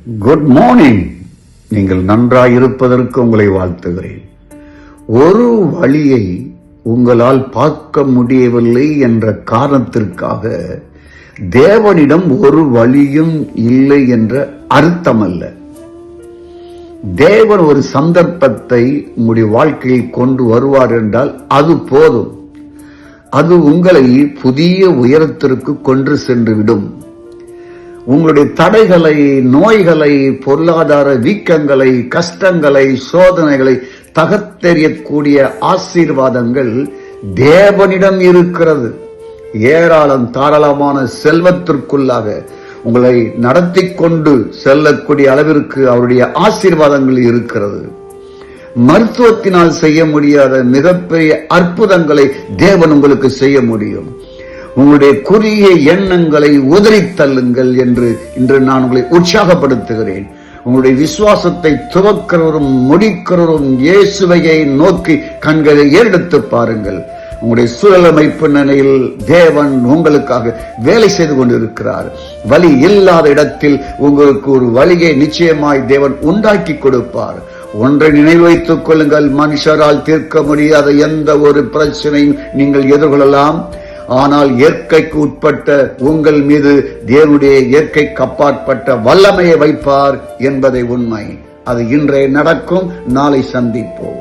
Good morning. நீங்கள் நன்றாயிருப்பதற்கு உங்களை வாழ்த்துகிறேன். ஒரு வழியை உங்களால் பார்க்க முடியவில்லை என்ற காரணத்திற்காக தேவனிடம் ஒரு வழியும் இல்லை என்ற அர்த்தம் அல்ல. தேவன் ஒரு சந்தர்ப்பத்தை உங்களுடைய வாழ்க்கையில் கொண்டு வருவார் என்றால் அது போதும். அது உங்களை புதிய உயரத்திற்கு கொண்டு சென்றுவிடும். உங்களுடைய தடைகளை, நோய்களை, பொருளாதார வீக்கங்களை, கஷ்டங்களை, சோதனைகளை தகர்த்தெறியக்கூடிய ஆசீர்வாதங்கள் தேவனிடம் இருக்கிறது. ஏராளம் தாராளமான செல்வத்திற்குள்ளாக உங்களை நடத்தி கொண்டு செல்லக்கூடிய அளவிற்கு அவருடைய ஆசீர்வாதங்கள் இருக்கிறது. மருத்துவத்தினால் செய்ய முடியாத மிகப்பெரிய அற்புதங்களை தேவன் உங்களுக்கு செய்ய முடியும். உங்களுடைய குறுகிய எண்ணங்களை உதறி தள்ளுங்கள் என்று இன்று நான் உங்களை உற்சாகப்படுத்துகிறேன். உங்களுடைய விசுவாசத்தை துவக்கிறவரும் முடிக்கிறவரும் இயேசுவையை நோக்கி கண்களை ஏறெடுத்து பாருங்கள். உங்களுடைய சூழலமைப்பு நிலையில் தேவன் உங்களுக்காக வேலை செய்து கொண்டிருக்கிறார். வழி இல்லாத இடத்தில் உங்களுக்கு ஒரு வழியை நிச்சயமாய் தேவன் உண்டாக்கி கொடுப்பார். ஒன்றை நினைவு வைத்துக் கொள்ளுங்கள், மனுஷரால் தீர்க்க முடியாத எந்த ஒரு பிரச்சனையும் நீங்கள் எதிர்கொள்ளலாம். ஆனால் இயற்கைக்கு உட்பட்ட உங்கள் மீது தேவனுடைய இயற்கைக்கு அப்பாற்பட்ட வல்லமையை வைப்பார் என்பதை உண்மை. அது இன்றே நடக்கும். நாளை சந்திப்போம்.